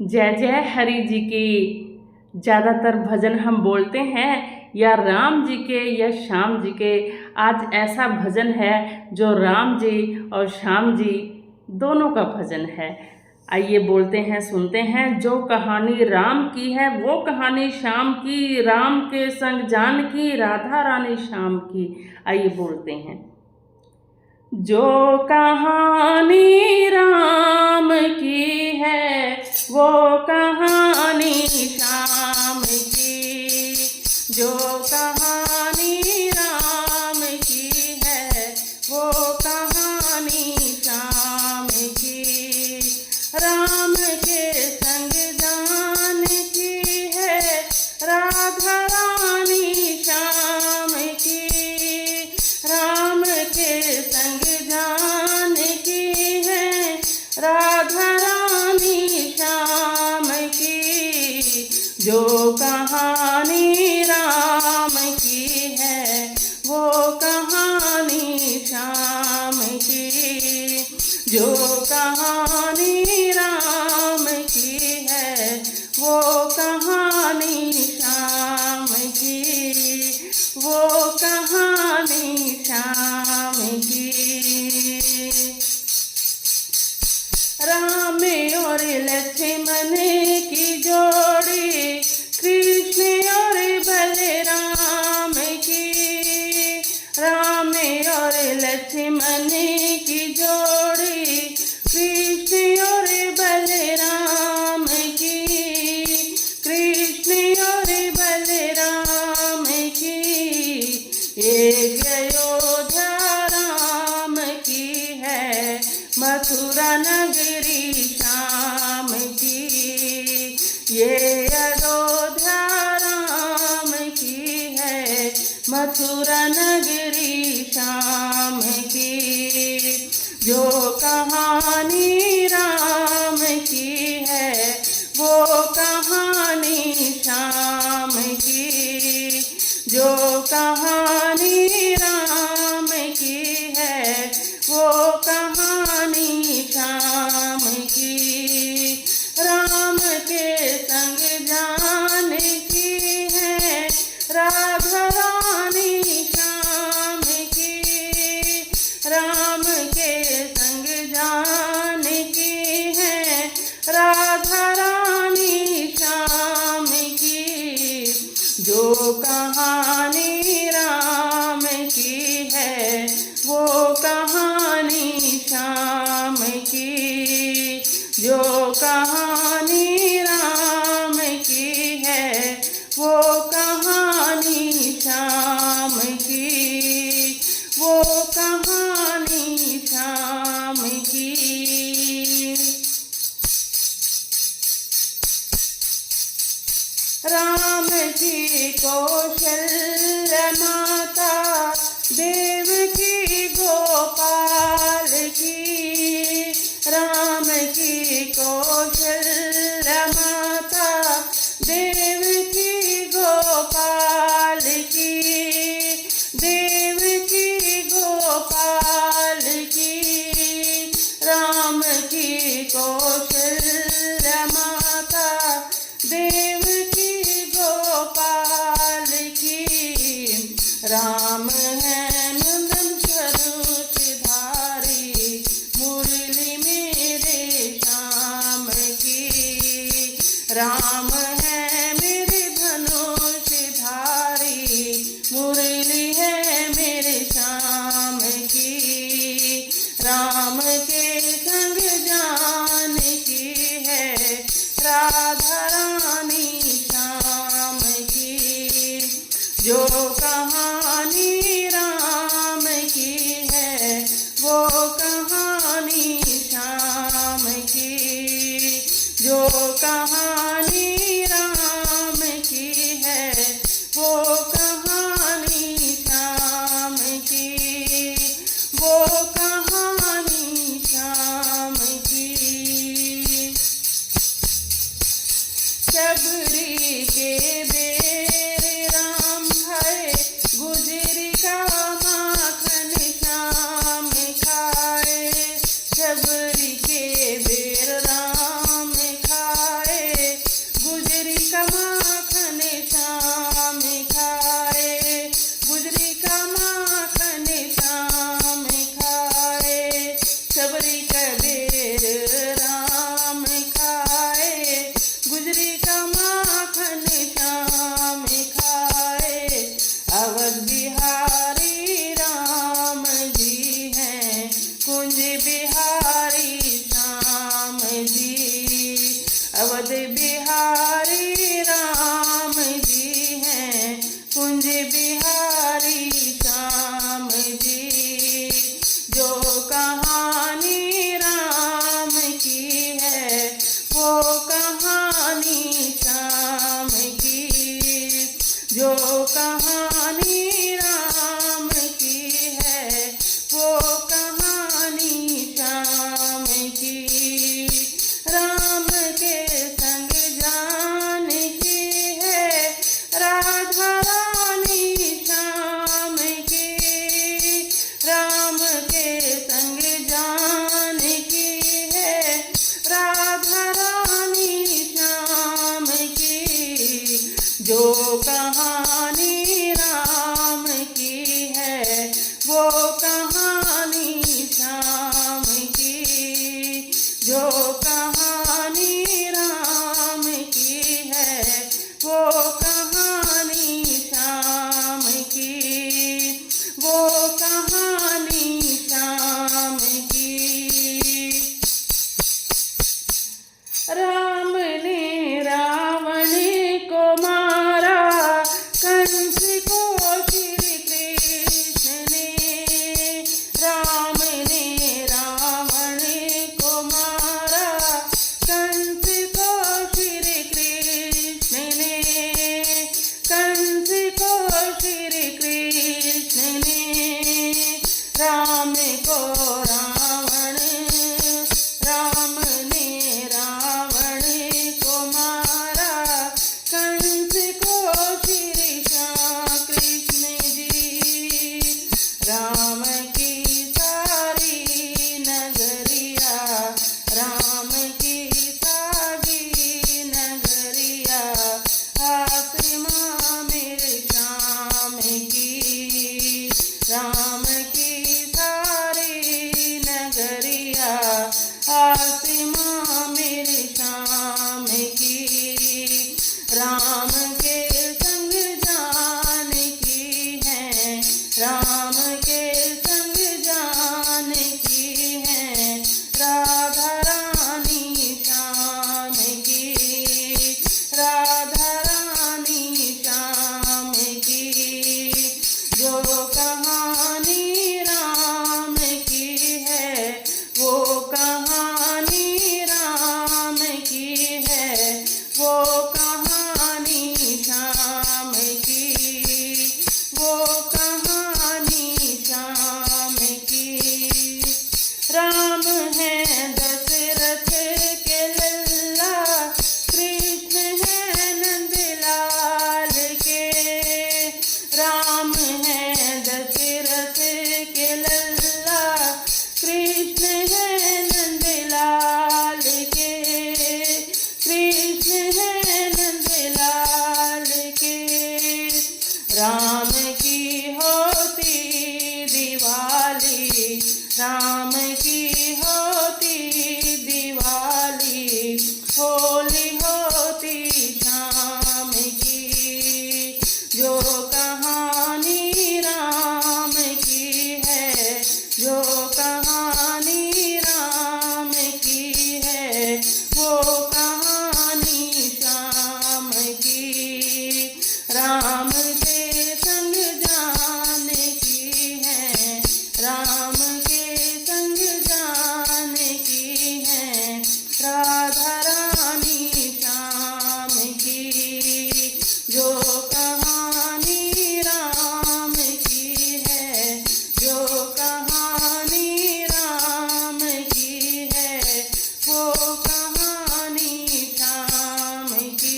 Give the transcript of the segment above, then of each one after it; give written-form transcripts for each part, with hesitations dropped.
जय जय हरि जी की। ज़्यादातर भजन हम बोलते हैं या राम जी के या श्याम जी के। आज ऐसा भजन है जो राम जी और श्याम जी दोनों का भजन है। आइए बोलते हैं, सुनते हैं। जो कहानी राम की है वो कहानी श्याम की, राम के संग जानकी, राधा रानी श्याम की। आइए बोलते हैं। जो कहानी राम की है वो कहानी श्याम की। जो कहानी राम की है वो कहानी श्याम की। राम के संग जानकी है राधा रानी श्याम की। राम के संग जानकी है राधा रानी श्याम की। जो कहानी राम की है वो कहानी श्याम की। जो कहानी राम की है वो कहानी श्याम की। वो कहानी श्याम की। राम और लक्ष्मण की जोड़ी, कृष्ण और बलराम की। राम और लक्ष्मण की जोड़ी, कृष्ण और बलराम की। कृष्ण और बलराम की। एक अयोध्या राम की है, मथुरा नगरी श्याम की। ये अयोध्या राम की है, मथुरा नगरी श्याम की। जो कहानी राम की है वो कहानी श्याम की। जो कहानी राम की है वो कहानी श्याम की। राम के संग जानकी है राधा रानी श्याम की। राम के संग जानकी है राधा रानी श्याम की। जो कहानी राम की है वो कहानी श्याम की। जो कहानी राम की है वो कहानी श्याम की। वो कहानी श्याम की। राम की कौशल्या माता, देवकी गोपाल की। राम की कौशल्या माता, देवकी गोपाल की। देवकी गोपाल की। राम की कौशल्या माता, देवकी गोपाल की। राम है नंदन स्वरूप धारी, मुरली मेरे श्याम की। राम है मेरे धनुष धारी, मुरली है मेरे श्याम की। राम के संग जानकी है राधा रानी श्याम की। जो कहानी राम की है वो कहानी श्याम की। जो कहानी राम की है वो कहानी श्याम की। वो कहानी श्याम की। शबरी के बेर राम खाए, गुजरी का माखन श्याम खाए। शबरी के बेर राम खाए, बिहारी राम जी हैं, कुंज बिहारी श्याम जी। जो कहानी राम की है वो कहानी श्याम की। जो कहानी राम की है वो कहानी श्याम की। राम के संग जान की है राधा रानी श्याम की। राम के संग जान की है राधा रानी श्याम की। जो कहानी राम की है वो कहानी श्याम की। जो कहानी राम की है वो कहानी श्याम की। वो कहानी श्याम की। राम ने रावण को मारा, कंस को श्री कृष्ण ने। राम ने रावण को मारा, कंस को श्री कृष्ण ने। कंस को श्री कृष्ण ने। राम को रावण, राम ने रावण को मारा, कंस को श्री कृष्ण जी। राम की सारी नगरिया, राम की सारी नगरिया, आसमां मेरे श्याम की। राम की सारी नगरिया, आसमां मेरे श्याम की। राम के संग जान की है, राम के संग जान की है राधा रानी श्याम की। राधा रानी श्याम की। जो कहानी राम की है वो कहानी राम की है वो कहानी श्याम की। वो कहानी श्याम की। राम है दशरथ के लल्ला, कृष्ण है नंदलाल के। राम है दशरथ के लल्ला, कृष्ण है नंदलाल के। कृष्ण है नंदलाल के। राम की होती दिवाली, राम की होती दिवाली, होली होती शाम की। जो कहानी राम की है, जो कहानी राम की है वो कहानी श्याम की। राम के संग जान की है, राम के संग जान की है राधा रानी श्याम की। जो कहानी राम की है, जो कहानी राम की है वो कहानी श्याम की।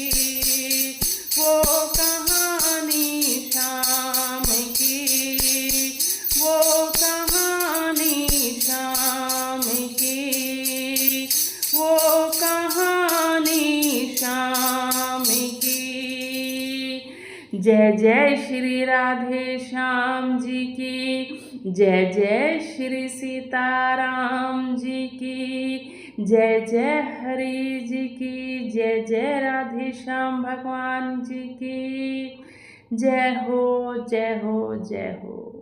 वो कहानी श्याम की। वो कहानी श्याम की। वो कहानी श्याम की। जय जय श्री राधे श्याम जी की। जय जय श्री सीताराम जी की। जय जय हरि जी की। जय जय राधे श्याम भगवान जी की। जय हो जय हो जय हो।